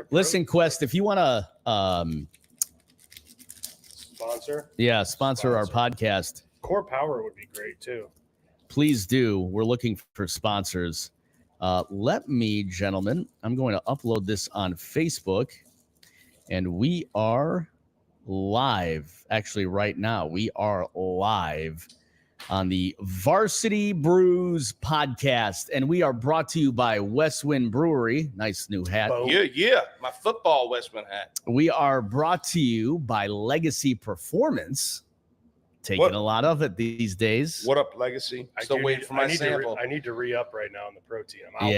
Listen, Quest, if you want to sponsor our podcast, Core Power would be great too. Please do. We're looking for sponsors. Let me, gentlemen, I'm going to upload this on Facebook, and we are live. Actually, right now, we are live on the Varsity Brews podcast, and we are brought to you by Westwind Brewery. Nice new hat. Yeah. My football Westwind hat. We are brought to you by Legacy Performance. Taking a lot of it these days. What up, Legacy? Still waiting for my sample. I need to re-up right now on the protein. I'm out.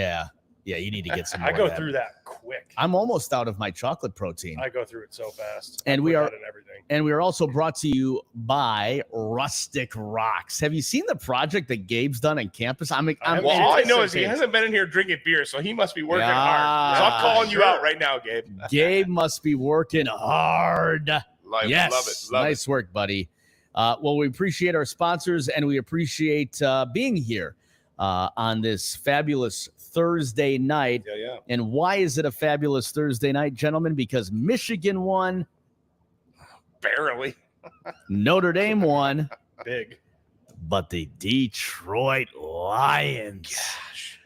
Yeah, you need to get some more I go of that. through that quick. I'm almost out of my chocolate protein. I go through it so fast. And we are everything. And we are also brought to you by Rustic Rocks. Have you seen the project that Gabe's done on campus? All I know is he hasn't been in here drinking beer, so he must be working hard. So I'm calling you out right now, Gabe. Gabe must be working hard. Yes. Love it. Nice work, buddy. Well, we appreciate our sponsors, and we appreciate being here on this fabulous Thursday night. Yeah. And why is it a fabulous Thursday night, gentlemen? Because Michigan won. Barely. Notre Dame won. Big. But the Detroit Lions. Gosh.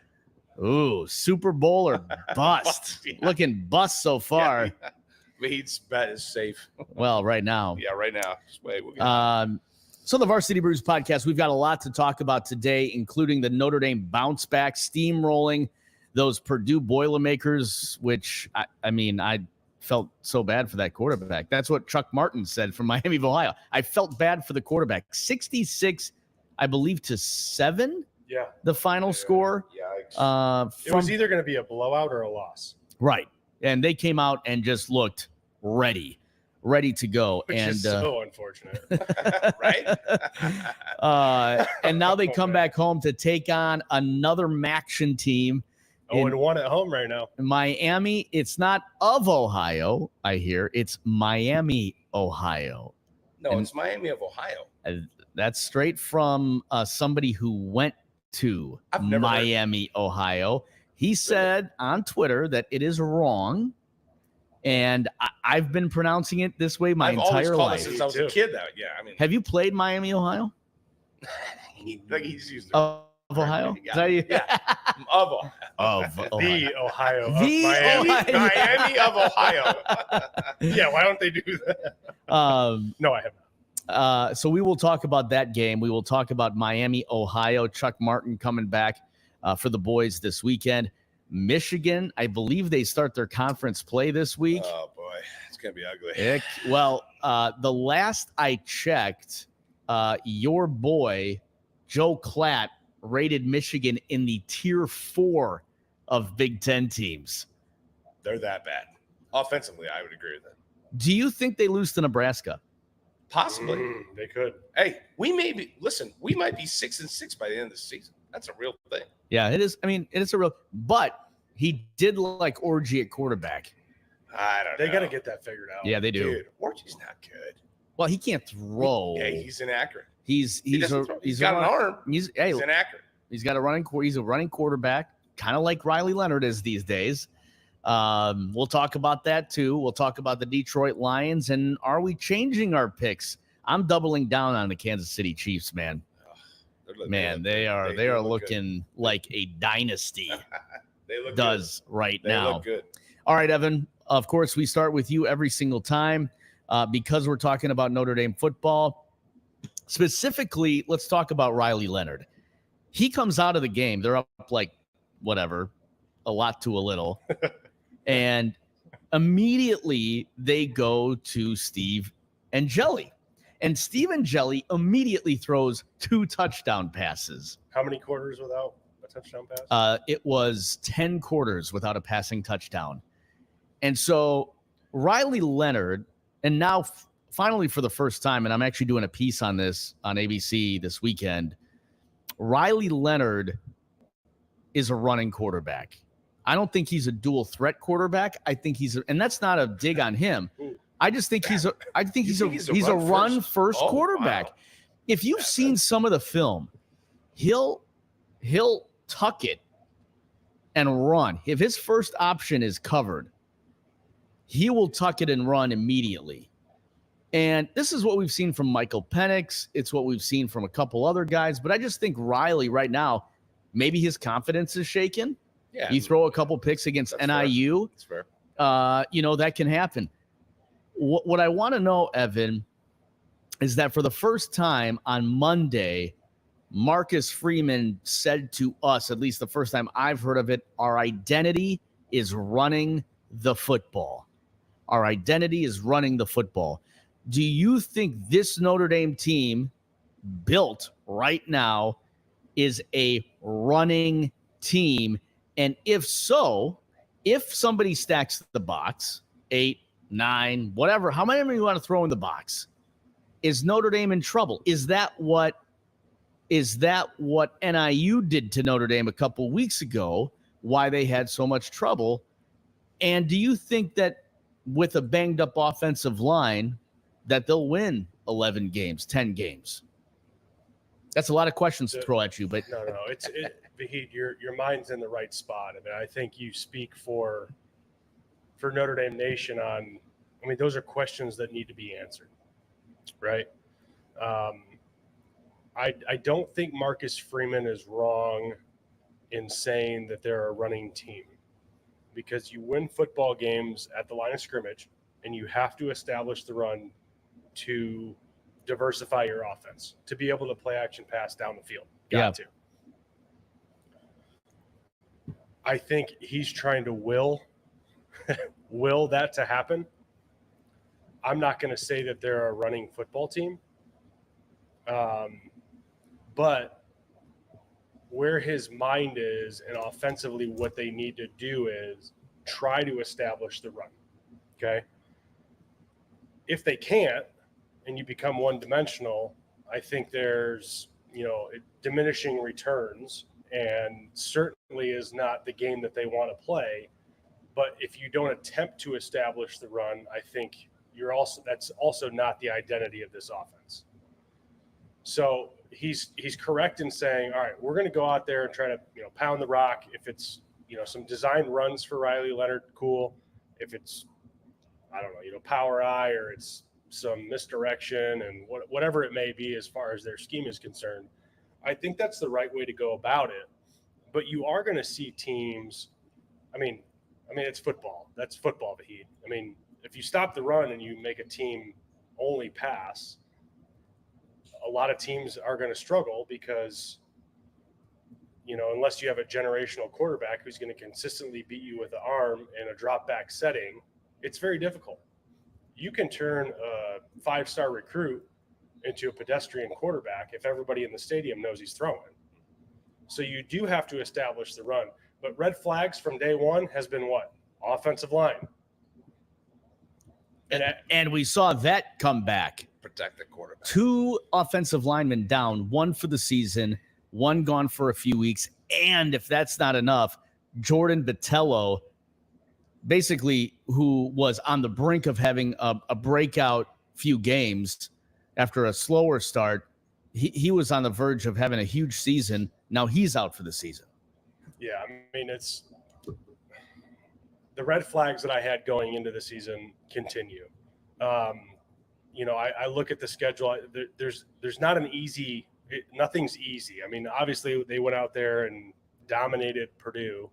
Ooh, Super Bowl or bust. Yeah. Looking bust so far. Yeah. Wade's bet is safe. Well, right now. Yeah, right now. Just wait. So the Varsity Brews podcast, we've got a lot to talk about today, including the Notre Dame bounce back, steamrolling those Purdue Boilermakers, which, I felt so bad for that quarterback. That's what Chuck Martin said from Miami of Ohio. I felt bad for the quarterback. 66, I believe, to 7. Yeah. The final score. Yikes. It was either going to be a blowout or a loss. Right. And they came out and just looked ready to go. Which is so unfortunate. Right? And now they come back home to take on another MACtion team. 0-1 at home right now. Miami. It's not of Ohio, I hear. It's Miami, Ohio. No, it's Miami of Ohio. That's straight from somebody who went to Miami, Ohio. He said on Twitter that it is wrong. And I've been pronouncing it this way my entire life. Since I was a kid, though. Yeah, have you played Miami, Ohio? He's used of Ohio? Yeah. Of Ohio. The Ohio. Miami of Ohio. Yeah, why don't they do that? No, I have not. So we will talk about that game. We will talk about Miami, Ohio. Chuck Martin coming back for the boys this weekend. Michigan, I believe they start their conference play this week. Oh, boy. It's going to be ugly. The last I checked, your boy, Joe Klatt, rated Michigan in the tier 4 of Big Ten teams. They're that bad. Offensively, I would agree with that. Do you think they lose to Nebraska? Possibly. They could. Hey, we might be 6-6 by the end of the season. That's a real thing. Yeah, it is. I mean, it is a real, but he did like Orji at quarterback. I don't know. They got to get that figured out. Yeah, they do. Dude, Orji's not good. Well, he can't throw. Yeah, he's inaccurate. He's got an arm. He's inaccurate. He's got he's a running quarterback, kind of like Riley Leonard is these days. We'll talk about that too. We'll talk about the Detroit Lions and are we changing our picks? I'm doubling down on the Kansas City Chiefs, man. They are looking like a dynasty. They look does good. Right they now. Look good. All right, Evan. Of course, we start with you every single time because we're talking about Notre Dame football. Specifically, let's talk about Riley Leonard. He comes out of the game. They're up a lot to a little. And immediately they go to Steve Angeli. And Steve Angeli immediately throws 2 touchdown passes. How many quarters without a touchdown pass? It was 10 quarters without a passing touchdown. And so Riley Leonard, and now finally for the first time, and I'm actually doing a piece on this on ABC this weekend, Riley Leonard is a running quarterback. I don't think he's a dual threat quarterback. I think and that's not a dig on him. I just think he's a run first quarterback. Wow. If you've seen some of the film, he'll tuck it and run. If his first option is covered, he will tuck it and run immediately. And this is what we've seen from Michael Penix. It's what we've seen from a couple other guys. But I just think Riley right now, maybe his confidence is shaken. Yeah. You throw a couple picks against NIU. That's fair. That can happen. What I want to know, Evan, is that for the first time on Monday, Marcus Freeman said to us, at least the first time I've heard of it, our identity is running the football. Our identity is running the football. Do you think this Notre Dame team built right now is a running team? And if so, if somebody stacks the box, 8, 9, whatever, how many you want to throw in the box, is Notre Dame in trouble? Is that what NIU did to Notre Dame a couple weeks ago, why they had so much trouble? And do you think that with a banged up offensive line that they'll win 11 games, 10 games? That's a lot of questions to throw at you, but no, Vahid, your mind's in the right spot. I mean, I think you speak for Notre Dame Nation on. I mean, those are questions that need to be answered, right? I don't think Marcus Freeman is wrong in saying that they're a running team, because you win football games at the line of scrimmage, and you have to establish the run to diversify your offense, to be able to play action pass down the field. Got to. I think he's trying to will that to happen. I'm not going to say that they're a running football team. But where his mind is, and offensively what they need to do is try to establish the run. Okay? If they can't, and you become one-dimensional, I think there's, diminishing returns, and certainly is not the game that they want to play. But if you don't attempt to establish the run, I think that's also not the identity of this offense. So he's correct in saying, all right, we're going to go out there and try to, pound the rock. If it's, some designed runs for Riley Leonard, cool. If it's, I don't know, power eye, or it's some misdirection and whatever it may be as far as their scheme is concerned, I think that's the right way to go about it. But you are going to see teams, I mean, it's football. That's football, Vahid. I mean, if you stop the run and you make a team only pass, a lot of teams are going to struggle because, unless you have a generational quarterback who's going to consistently beat you with the arm in a drop back setting, it's very difficult. You can turn a 5-star recruit into a pedestrian quarterback if everybody in the stadium knows he's throwing. So you do have to establish the run. But red flags from day one has been what? Offensive line. And we saw that come back. Protect the quarterback. 2 offensive linemen down, 1 for the season, 1 gone for a few weeks. And if that's not enough, Jordan Botelho, basically, who was on the brink of having a breakout few games after a slower start, he was on the verge of having a huge season. Now he's out for the season. Yeah, I mean, it's the red flags that I had going into the season continue. I look at the schedule. There's not an easy. Nothing's easy. I mean, obviously they went out there and dominated Purdue,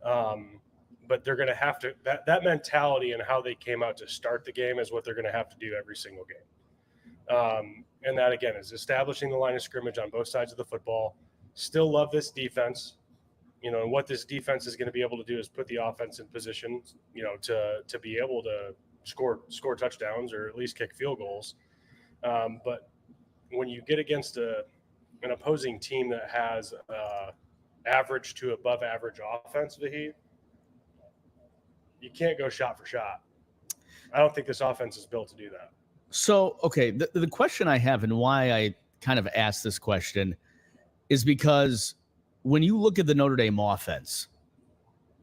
but they're going to have to. That mentality and how they came out to start the game is what they're going to have to do every single game. And that again is establishing the line of scrimmage on both sides of the football. Still love this defense. And what this defense is going to be able to do is put the offense in position, to be able to score touchdowns or at least kick field goals. But when you get against an opposing team that has average to above average offense, Vahid, you can't go shot for shot. I don't think this offense is built to do that. So, okay, the question I have and why I kind of asked this question is because when you look at the Notre Dame offense,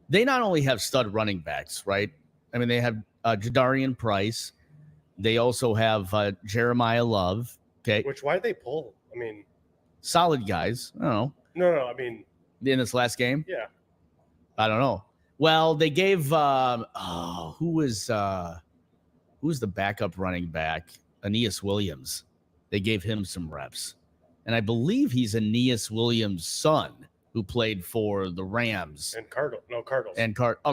they not only have stud running backs, right? I mean, they have Jadarian Price. They also have Jeremiah Love. Okay. Why'd they pull? I mean, solid guys. I don't know. No. I mean, in this last game? Yeah. I don't know. Well, they gave who's the backup running back? Aeneas Williams. They gave him some reps. And I believe he's Aeneas Williams' son who played for the Rams. And Cardinals.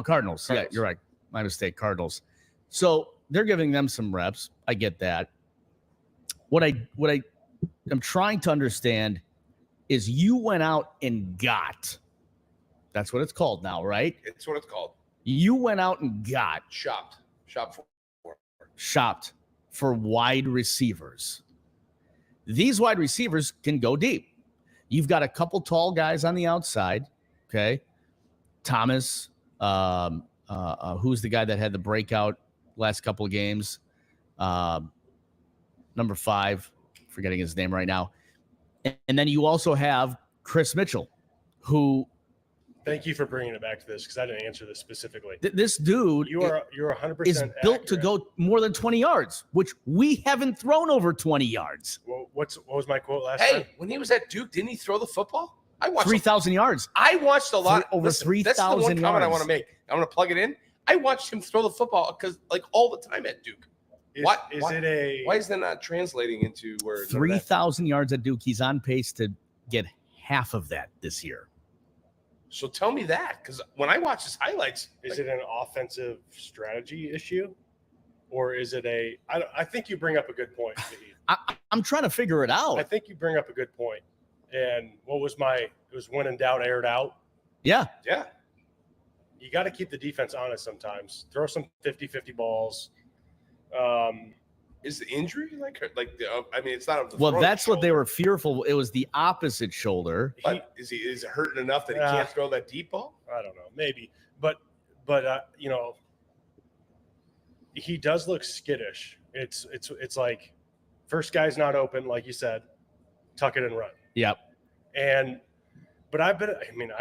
Cardinals. Yeah, you're right. My mistake, Cardinals. So they're giving them some reps. I get that. What I am trying to understand is you went out and got, that's what it's called now, right? It's what it's called. You went out and got shopped for wide receivers. These wide receivers can go deep. You've got a couple tall guys on the outside. Okay. Thomas, who's the guy that had the breakout last couple of games? Number 5, forgetting his name right now. And then you also have Chris Mitchell, who. Thank you for bringing it back to this because I didn't answer this specifically. This dude, you're 100% is built to go more than 20 yards, which we haven't thrown over 20 yards. Well, what was my quote last time? Hey, when he was at Duke, didn't he throw the football? I watched 3,000 yards. I watched a lot. Over 3,000 That's the one comment yards. I want to make. I'm going to plug it in. I watched him throw the football because all the time at Duke. Why is that not translating into where 3,000 yards at Duke? He's on pace to get half of that this year. So tell me that, because when I watch his highlights, is it an offensive strategy issue, or is it I think you bring up a good point. I'm trying to figure it out. I think you bring up a good point. And what was it was when in doubt, aired out. Yeah. You got to keep the defense honest sometimes. Throw some 50-50 balls. Is the injury it's not. That's what they were fearful. It was the opposite shoulder. But is it hurting enough that he can't throw that deep ball? I don't know, maybe, but he does look skittish. It's like first guy's not open, like you said, tuck it and run. Yep. But I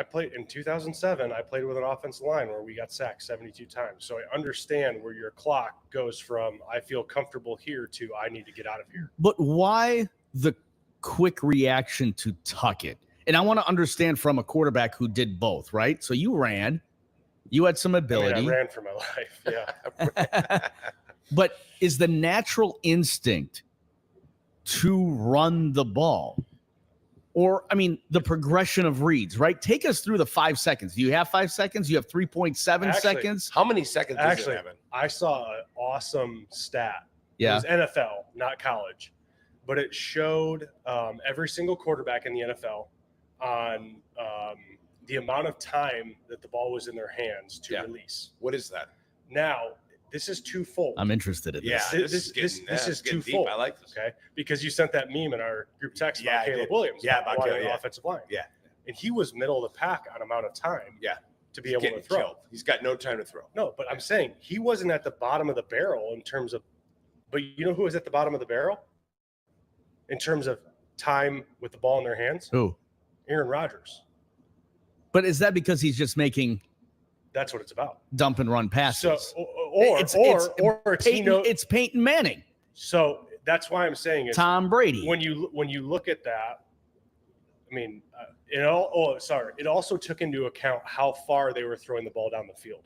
played in 2007. I played with an offensive line where we got sacked 72 times. So I understand where your clock goes from I feel comfortable here to I need to get out of here. But why the quick reaction to tuck it? And I want to understand from a quarterback who did both, right? So you ran, you had some ability. I ran for my life. Yeah. But is the natural instinct to run the ball? Or, the progression of reads, right? Take us through the 5 seconds. Do you have 5 seconds? You have 3.7 seconds? How many seconds does it have? I saw an awesome stat. Yeah. It was NFL, not college. But it showed every single quarterback in the NFL on the amount of time that the ball was in their hands to release. What is that? Now, this is twofold. I'm interested in this. Yeah, this is twofold. I like this. Okay, because you sent that meme in our group text about Caleb Williams. Yeah, about the offensive line. Yeah, and he was middle of the pack on amount of time. Yeah, to be able to throw. Killed. He's got no time to throw. No, but I'm saying he wasn't at the bottom of the barrel in terms of. But you know who was at the bottom of the barrel? In terms of time with the ball in their hands? Who? Aaron Rodgers. But is that because he's just making? That's what it's about. Dump and run passes. So, it's Peyton Manning. So that's why I'm saying it's Tom Brady. When you look at that, it also took into account how far they were throwing the ball down the field.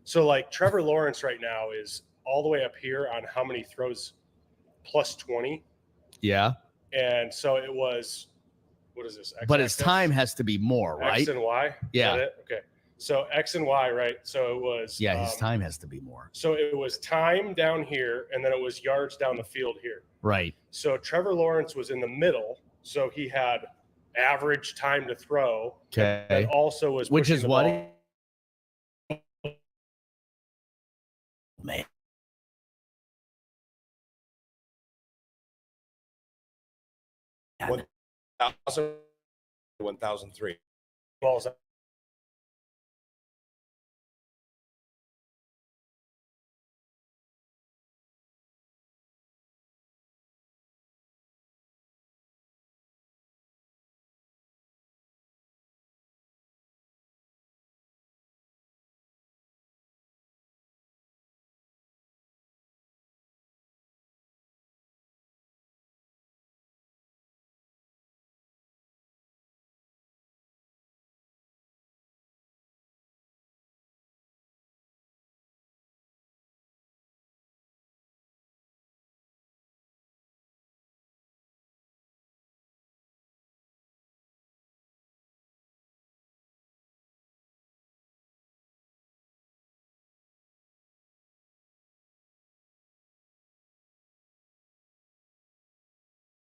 So like Trevor Lawrence right now is all the way up here on how many throws plus 20. Yeah. And so it was, what is this? But his time has to be more, right? X and Y. Yeah. Is that it? Okay. So X and Y, right? So it was. Yeah, his time has to be more. So it was time down here, and then it was yards down the field here. Right. So Trevor Lawrence was in the middle, so he had average time to throw. Okay. And also was which is what? Man. $1,003. Balls